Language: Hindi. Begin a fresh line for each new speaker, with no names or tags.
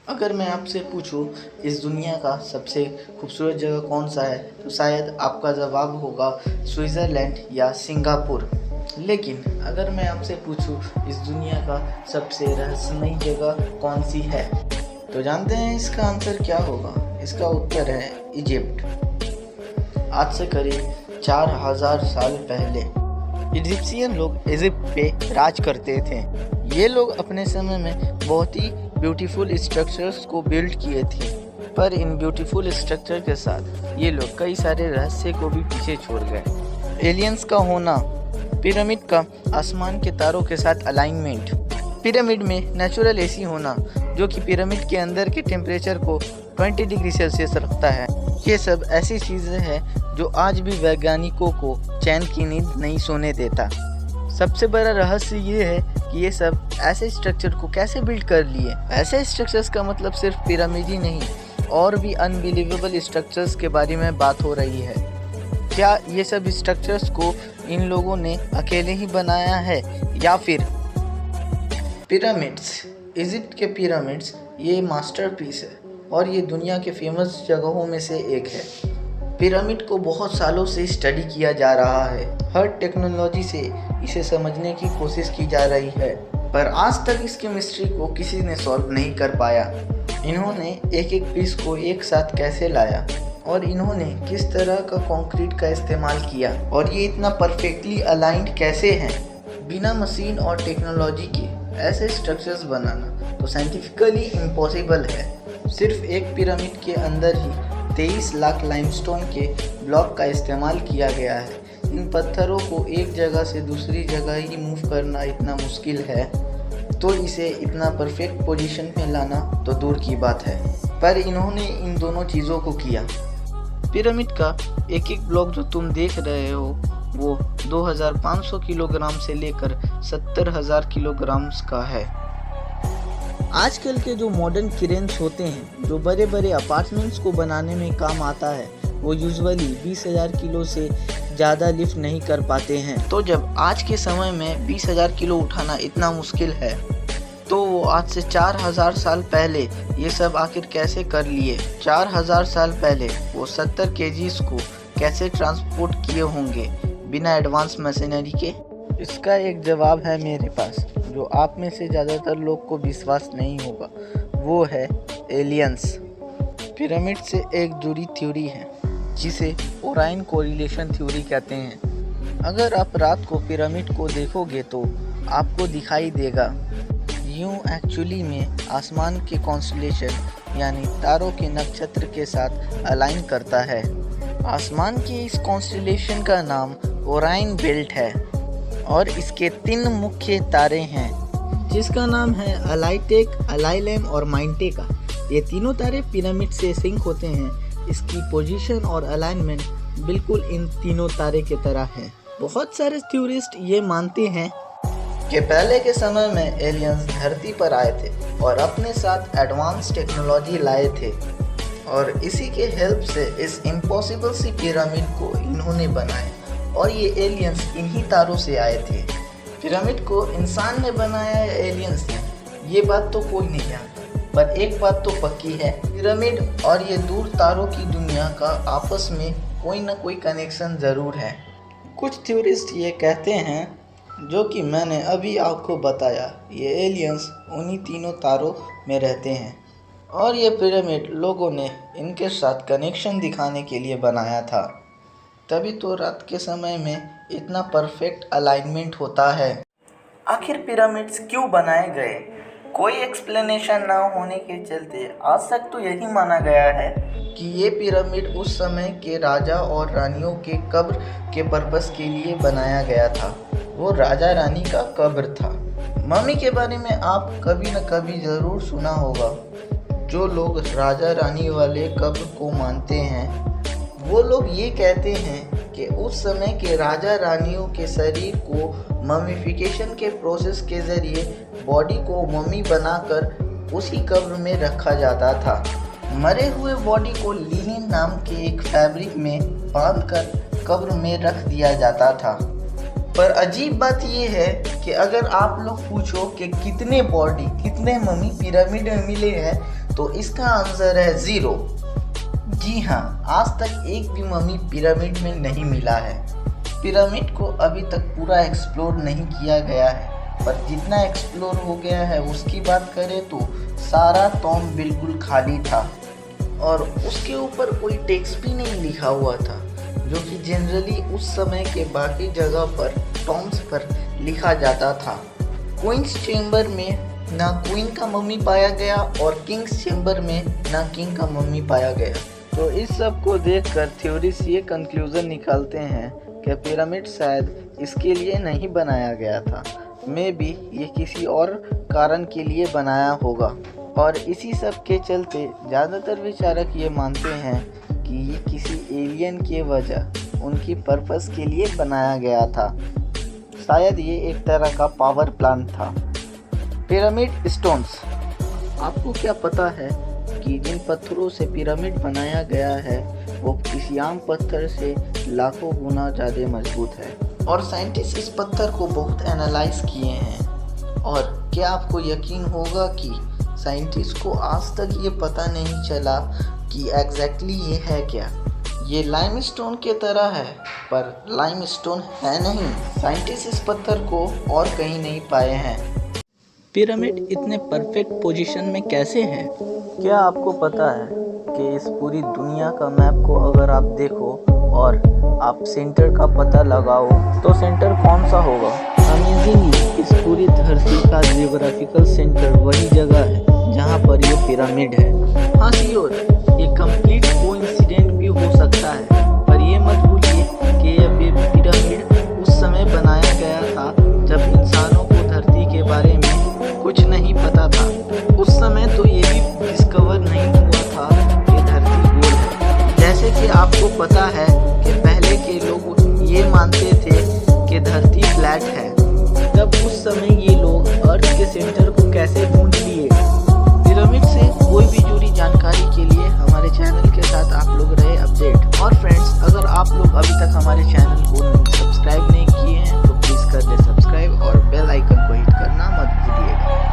अगर मैं आपसे पूछूं इस दुनिया का सबसे खूबसूरत जगह कौन सा है तो शायद आपका जवाब होगा स्विट्ज़रलैंड या सिंगापुर। लेकिन अगर मैं आपसे पूछूं इस दुनिया का सबसे रहस्यमयी जगह कौन सी है तो जानते हैं इसका आंसर क्या होगा। इसका उत्तर है इजिप्ट। आज से करीब 4000 साल पहले इजिप्शियन लोग इजिप्ट पे राज करते थे। ये लोग अपने समय में बहुत ही ब्यूटीफुल स्ट्रक्चर्स को बिल्ड किए थे, पर इन ब्यूटीफुल स्ट्रक्चर के साथ ये लोग कई सारे रहस्य को भी पीछे छोड़ गए। एलियंस का होना, पिरामिड का आसमान के तारों के साथ अलाइनमेंट, पिरामिड में नेचुरल एसी होना जो कि पिरामिड के अंदर के टेम्परेचर को 20 डिग्री सेल्सियस रखता है। ये सब ऐसी चीज़ें हैं जो आज भी वैज्ञानिकों को चैन की नींद नहीं सोने देता। सबसे बड़ा रहस्य ये है कि ये सब ऐसे स्ट्रक्चर को कैसे बिल्ड कर लिए। ऐसे स्ट्रक्चर्स का मतलब सिर्फ पिरामिड ही नहीं, और भी अनबिलीवेबल स्ट्रक्चर्स के बारे में बात हो रही है। क्या ये सब स्ट्रक्चर्स को इन लोगों ने अकेले ही बनाया है या फिर पिरामिड्स, इजिप्ट के पिरामिड्स ये मास्टरपीस है और ये दुनिया के फेमस जगहों में से एक है। पिरामिड को बहुत सालों से स्टडी किया जा रहा है। हर टेक्नोलॉजी से इसे समझने की कोशिश की जा रही है, पर आज तक इसकी मिस्ट्री को किसी ने सॉल्व नहीं कर पाया। इन्होंने एक एक पीस को एक साथ कैसे लाया और इन्होंने किस तरह का कंक्रीट का इस्तेमाल किया और ये इतना परफेक्टली अलाइंड कैसे हैं। बिना मशीन और टेक्नोलॉजी के ऐसे स्ट्रक्चर्स बनाना तो साइंटिफिकली इम्पॉसिबल है। सिर्फ एक पिरामिड के अंदर ही 23 लाख लाइमस्टोन के ब्लॉक का इस्तेमाल किया गया है। इन पत्थरों को एक जगह से दूसरी जगह ही मूव करना इतना मुश्किल है, तो इसे इतना परफेक्ट पोजीशन में लाना तो दूर की बात है, पर इन्होंने इन दोनों चीज़ों को किया। पिरामिड का एक एक ब्लॉक जो तुम देख रहे हो वो 2500 किलोग्राम से लेकर 70,000 किलोग्राम का है। आजकल के जो मॉडर्न क्रेन्स होते हैं जो बड़े बड़े अपार्टमेंट्स को बनाने में काम आता है, वो यूजुअली 20,000 किलो से ज़्यादा लिफ्ट नहीं कर पाते हैं। तो जब आज के समय में 20,000 किलो उठाना इतना मुश्किल है, तो वो आज से 4000 साल पहले ये सब आखिर कैसे कर लिए। 4000 साल पहले वो 70 केजीज को कैसे ट्रांसपोर्ट किए होंगे बिना एडवांस मशीनरी के। इसका एक जवाब है मेरे पास, जो आप में से ज़्यादातर लोग को विश्वास नहीं होगा। वो है एलियंस। पिरामिड से एक जुड़ी थ्योरी है जिसे ओराइन कोरिलेशन थ्योरी कहते हैं। अगर आप रात को पिरामिड को देखोगे तो आपको दिखाई देगा यूँ एक्चुअली में आसमान के कॉन्स्टलेशन यानी तारों के नक्षत्र के साथ अलाइन करता है। आसमान के इस कॉन्स्टलेशन का नाम ओराइन बेल्ट है और इसके 3 मुख्य तारे हैं जिसका नाम है अलाइटेक, अलाइलेम और माइंटेका। ये तीनों तारे पिरामिड से सिंक होते हैं। इसकी पोजीशन और अलाइनमेंट बिल्कुल इन तीनों तारे की तरह है। बहुत सारे थ्योरिस्ट ये मानते हैं कि पहले के समय में एलियंस धरती पर आए थे और अपने साथ एडवांस टेक्नोलॉजी लाए थे और इसी के हेल्प से इस इम्पॉसिबल सी पिरामिड को इन्होंने बनाया और ये एलियंस इन्हीं तारों से आए थे। पिरामिड को इंसान ने बनाया या एलियंस ने, ये बात तो कोई नहीं जानता, पर एक बात तो पक्की है, पिरामिड और ये दूर तारों की दुनिया का आपस में कोई ना कोई कनेक्शन ज़रूर है। कुछ थ्योरिस्ट ये कहते हैं, जो कि मैंने अभी आपको बताया, ये एलियंस उन्हीं तीनों तारों में रहते हैं और ये पिरामिड लोगों ने इनके साथ कनेक्शन दिखाने के लिए बनाया था। तभी तो रात के समय में इतना परफेक्ट अलाइनमेंट होता है। आखिर पिरामिड्स क्यों बनाए गए? कोई एक्सप्लेनेशन ना होने के चलते आज तक तो यही माना गया है कि ये पिरामिड उस समय के राजा और रानियों के कब्र के पर्पस के लिए बनाया गया था। वो राजा रानी का कब्र था। मम्मी के बारे में आप कभी न कभी ज़रूर सुना होगा। जो लोग राजा रानी वाले कब्र को मानते हैं, वो लोग ये कहते हैं कि उस समय के राजा रानियों के शरीर को ममीफिकेशन के प्रोसेस के ज़रिए बॉडी को मम्मी बनाकर उसी कब्र में रखा जाता था। मरे हुए बॉडी को लिनिन नाम के एक फैब्रिक में बांधकर कब्र में रख दिया जाता था। पर अजीब बात यह है कि अगर आप लोग पूछो कि कितने बॉडी, कितने मम्मी पिरामिड में मिले हैं, तो इसका आंसर है 0। जी हाँ, आज तक एक भी मम्मी पिरामिड में नहीं मिला है। पिरामिड को अभी तक पूरा एक्सप्लोर नहीं किया गया है, पर जितना एक्सप्लोर हो गया है उसकी बात करें तो सारा टॉम बिल्कुल खाली था और उसके ऊपर कोई टेक्स्ट भी नहीं लिखा हुआ था, जो कि जनरली उस समय के बाकी जगह पर टॉम्स पर लिखा जाता था। क्वींस चेम्बर में ना क्वीन का मम्मी पाया गया और किंग्स चेम्बर में ना किंग का मम्मी पाया गया। तो इस सब को देखकर थ्योरीज ये कंक्लूजन निकालते हैं कि पिरामिड शायद इसके लिए नहीं बनाया गया था, मे बी ये किसी और कारण के लिए बनाया होगा। और इसी सब के चलते ज़्यादातर विचारक ये मानते हैं कि ये किसी एलियन के वजह उनकी पर्पस के लिए बनाया गया था। शायद ये एक तरह का पावर प्लांट था। पिरामिड स्टोन्स, आपको क्या पता है कि जिन पत्थरों से पिरामिड बनाया गया है वो किसी आम पत्थर से लाखों गुना ज़्यादा मजबूत है। और साइंटिस्ट इस पत्थर को बहुत एनालाइज किए हैं। और क्या आपको यकीन होगा कि साइंटिस्ट को आज तक ये पता नहीं चला कि एग्जैक्टली ये है क्या। ये लाइमस्टोन के तरह है, पर लाइमस्टोन है नहीं। साइंटिस्ट इस पत्थर को और कहीं नहीं पाए हैं। पिरामिड इतने परफेक्ट पोजीशन में कैसे है? क्या आपको पता है कि इस पूरी दुनिया का मैप को अगर आप देखो और आप सेंटर का पता लगाओ तो सेंटर कौन सा होगा? अमेजिंगली इस पूरी धरती का जियोग्राफिकल सेंटर वही जगह है जहाँ पर ये पिरामिड है। हाँ श्योर, ये कंप्लीट कोइंसिडेंट भी हो सकता है, पर ये मत भूलिए कि ये पिरामिड उस समय बनाया गया था जब इंसानों को धरती के बारे में कुछ नहीं पता था। उस समय तो ये भी डिस्कवर नहीं हुआ था कि धरती गोल है। जैसे कि आपको पता है कि पहले के लोग ये मानते थे कि धरती फ्लैट है, तब उस समय ये लोग अर्थ के सेंटर को कैसे